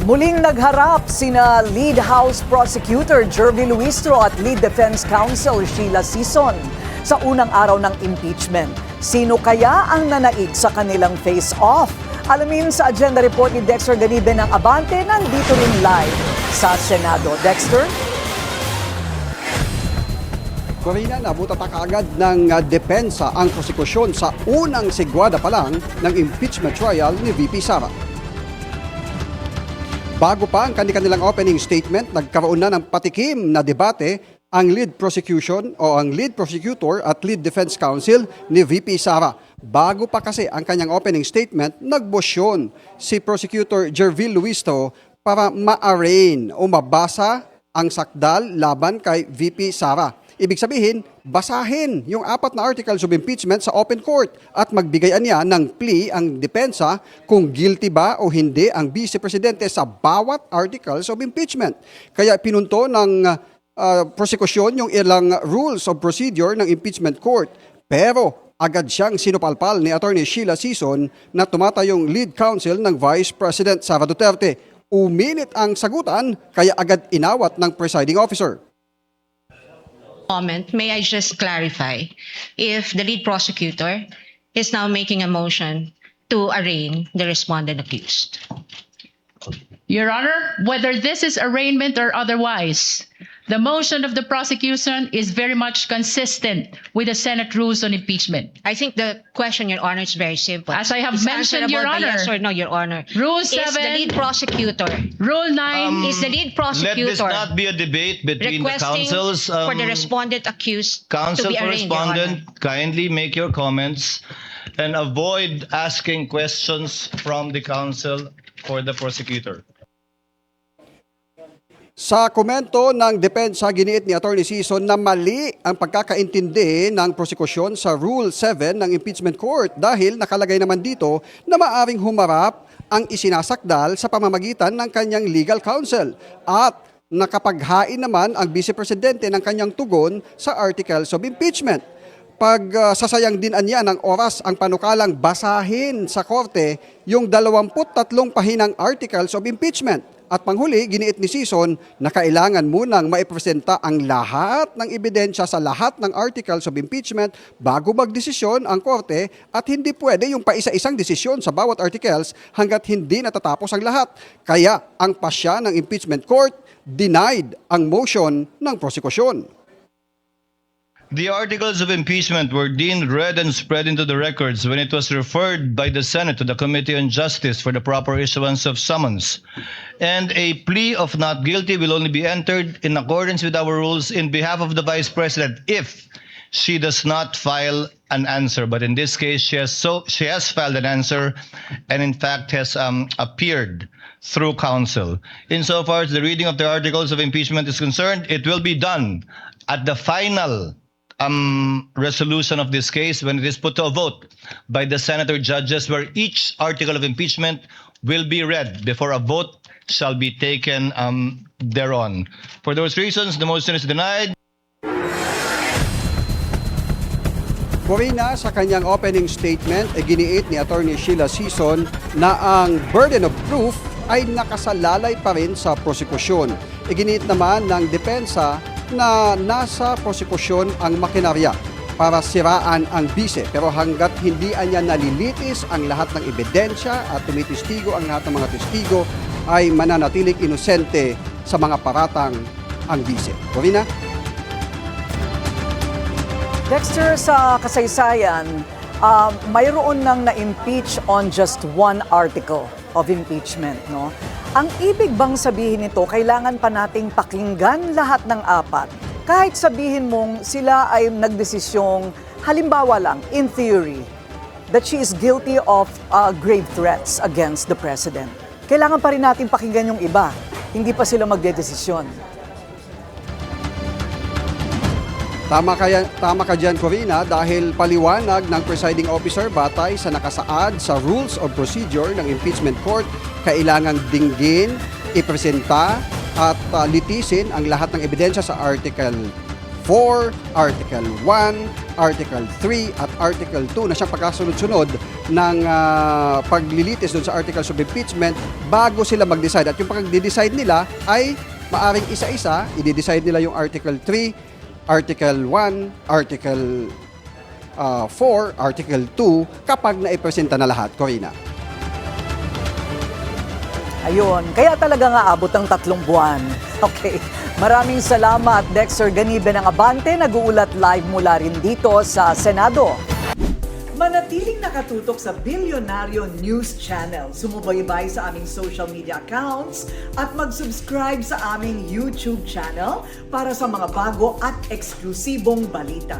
Muling nagharap sina Lead House Prosecutor Jervy Luistro at Lead Defense Counsel Sheila Sison sa unang araw ng impeachment. Sino kaya ang nanaig sa kanilang face-off? Alamin sa agenda report ni Dexter Ganibe ng Abante, nandito rin live sa Senado. Dexter? Corina, nabutata kaagad ng depensa ang prosekusyon sa unang sigwada pa lang ng impeachment trial ni VP Sara. Bago pa ang kanilang opening statement, nagkaroon na ng patikim na debate ang lead prosecution o ang lead prosecutor at lead defense counsel ni VP Sara. Bago pa kasi ang kanyang opening statement, nagbosyon si Prosecutor Jervy Luistro para ma-arraign o mabasa ang sakdal laban kay VP Sara. Ibig sabihin, basahin yung 4 na articles of impeachment sa open court at magbigayan niya ng plea ang depensa kung guilty ba o hindi ang Vice Presidente sa bawat articles of impeachment. Kaya pinunto ng prosekusyon yung ilang rules of procedure ng impeachment court. Pero agad siyang sinupalpal ni Attorney Sheila Sison na tumatayong lead counsel ng Vice President Sara Duterte. Uminit ang sagutan kaya agad inawat ng presiding officer. May I just clarify if the lead prosecutor is now making a motion to arraign the respondent accused? Your Honor, whether this is arraignment or otherwise, the motion of the prosecution is very much consistent with the Senate rules on impeachment. I think the question, Your Honor, is very simple. As I have It's mentioned, Your answerable by Honor. yes or no, Your Honor. Rule Is the 7, lead prosecutor Rule 9, is the lead Let this prosecutor not be a debate between the requesting councils. for the respondent accused to Counsel be for arraigned, Your Honor? respondent, kindly make your comments and avoid asking questions from the counsel for the prosecutor. Sa komento ng depensa, giniit ni Attorney Sison na mali ang pagkakaintindi ng prosekusyon sa Rule 7 ng Impeachment Court dahil nakalagay naman dito na maaring humarap ang isinasakdal sa pamamagitan ng kanyang legal counsel at nakapaghain naman ang Vice Presidente ng kanyang tugon sa Articles of Impeachment. Sasayang din anya ng oras ang panukalang basahin sa korte yung 23 pahinang Articles of Impeachment. At panghuli, giniit ni Sison na kailangan munang maipresenta ang lahat ng ebidensya sa lahat ng articles of impeachment bago magdesisyon ang korte at hindi pwede yung paisa-isang desisyon sa bawat articles hanggat hindi natatapos ang lahat. Kaya ang pasya ng impeachment court denied ang motion ng prosekusyon. The articles of impeachment were deemed read and spread into the records when it was referred by the Senate to the Committee on Justice for the proper issuance of summons. And a plea of not guilty will only be entered in accordance with our rules in behalf of the Vice President if she does not file an answer. But in this case, she has filed an answer and in fact has appeared through counsel. Insofar as the reading of the articles of impeachment is concerned, it will be done at the final resolution of this case when it is put to a vote by the senator judges, where each article of impeachment will be read before a vote shall be taken thereon. For those reasons, the motion is denied. Corina, sa kanyang opening statement, giniit ni Attorney Sheila Sison na ang burden of proof ay nakasalalay pa rin sa prosekusyon. Giniit naman ng depensa na nasa prosekusyon ang makinarya para siraan ang bise. Pero hanggat hindi anya nalilitis ang lahat ng ebidensya at tumitistigo ang lahat ng mga testigo, ay mananatiling inosente sa mga paratang ang bise. Corina? Dexter, sa kasaysayan, mayroon nang na-impeach on just one article of impeachment, no? Ang ibig bang sabihin nito, kailangan pa nating pakinggan lahat ng 4? Kahit sabihin mong sila ay nagdesisyong, halimbawa lang, in theory, that she is guilty of grave threats against the President. Kailangan pa rin natin pakinggan yung iba. Hindi pa sila magdedesisyon. Tama ka dyan, Corina, dahil paliwanag ng presiding officer batay sa nakasaad sa Rules of Procedure ng Impeachment Court, kailangang dinggin, ipresenta at litisin ang lahat ng ebidensya sa Article 4, Article 1, Article 3 at Article 2 na siyang pagkasunod-sunod ng paglilitis doon sa articles of impeachment bago sila mag-decide. At yung pag-decide nila ay maaring isa-isa, i-decide nila yung Article 3, Article 1, Article 4, Article 2 kapag naipresenta na lahat. Corina. Ayun, kaya talaga nga abot ng 3 buwan. Okay, maraming salamat Dexter Ganibe ng Abante, nag-uulat live mula rin dito sa Senado. Manatiling nakatutok sa Bilyonaryo News Channel. Sumubaybay sa aming social media accounts at mag-subscribe sa aming YouTube channel para sa mga bago at eksklusibong balita.